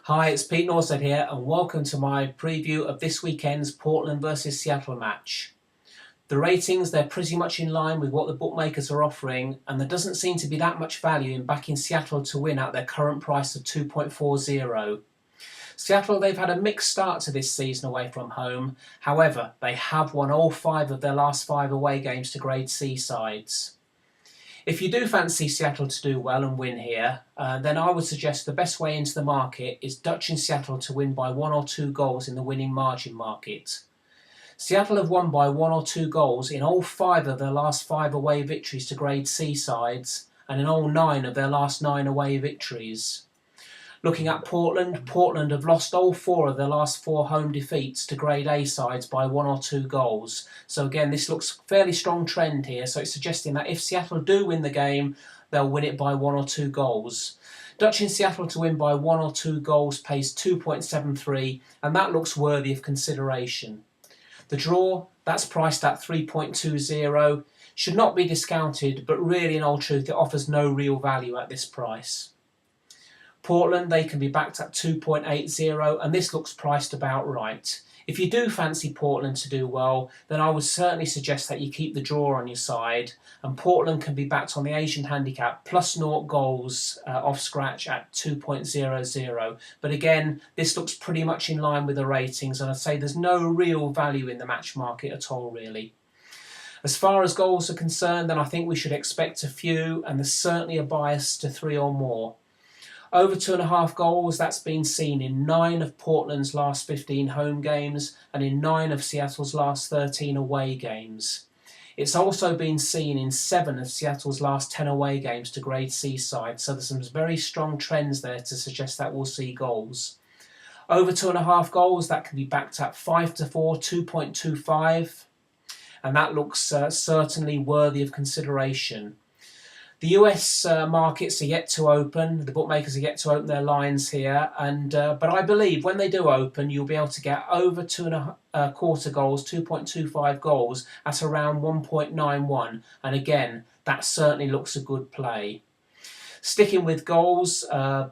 Hi, it's Pete Norsted here, and welcome to my preview of this weekend's Portland versus Seattle match. The ratings, they're pretty much in line with what the bookmakers are offering, and there doesn't seem to be that much value in backing Seattle to win at their current price of 2.40. Seattle, they've had a mixed start to this season away from home. However, they have won all 5 of their last 5 away games to Grade C sides. If you do fancy Seattle to do well and win here, then I would suggest the best way into the market is Dutch in Seattle to win by 1 or 2 goals in the winning margin market. Seattle have won by 1 or 2 goals in all 5 of their last 5 away victories to Grade C sides, and in all 9 of their last 9 away victories. Looking at Portland, Portland have lost all 4 of their last 4 home defeats to Grade A sides by 1 or 2 goals. So again, this looks a fairly strong trend here. So it's suggesting that if Seattle do win the game, they'll win it by 1 or 2 goals. Dutch in Seattle to win by 1 or 2 goals pays 2.73, and that looks worthy of consideration. The draw, that's priced at 3.20, should not be discounted, but really in all truth it offers no real value at this price. Portland, they can be backed at 2.80, and this looks priced about right. If you do fancy Portland to do well, then I would certainly suggest that you keep the draw on your side, and Portland can be backed on the Asian handicap plus 0 goals off scratch at 2.00. But again, this looks pretty much in line with the ratings, and I'd say there's no real value in the match market at all, really. As far as goals are concerned, then I think we should expect a few, and there's certainly a bias to 3 or more. Over 2.5 goals, that's been seen in 9 of Portland's last 15 home games and in 9 of Seattle's last 13 away games. It's also been seen in 7 of Seattle's last 10 away games to Grade C sides, so there's some very strong trends there to suggest that we'll see goals. Over 2.5 goals, that can be backed at 5-4, 2.25, and that looks certainly worthy of consideration. The US markets are yet to open. The bookmakers are yet to open their lines here, but I believe when they do open, you'll be able to get over 2.25 goals, 2.25 goals at around 1.91, and again, that certainly looks a good play. Sticking with goals,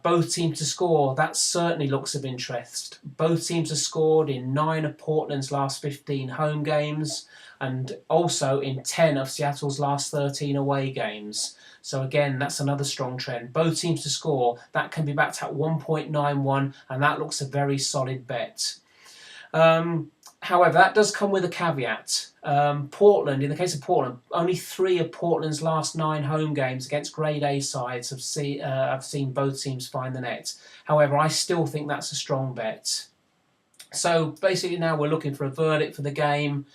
both teams to score, that certainly looks of interest. Both teams have scored in 9 of Portland's last 15 home games and also in 10 of Seattle's last 13 away games. So again, that's another strong trend. Both teams to score, that can be backed at 1.91, and that looks a very solid bet. However, that does come with a caveat. Portland, in the case of Portland, only 3 of Portland's last 9 home games against Grade A sides have seen both teams find the net. However, I still think that's a strong bet. So basically now we're looking for a verdict for the game.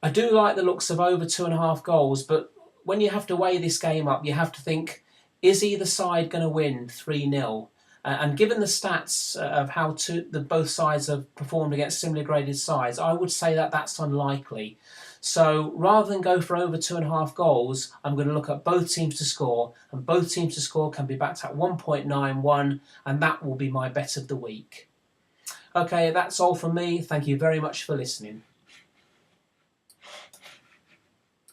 I do like the looks of over 2.5 goals, but when you have to weigh this game up, you have to think, is either side going to win 3-0? And given the stats of how both sides have performed against similarly graded sides, I would say that that's unlikely. So rather than go for over 2.5 goals, I'm going to look at both teams to score, and both teams to score can be backed at 1.91, and that will be my bet of the week. Okay, that's all from me. Thank you very much for listening.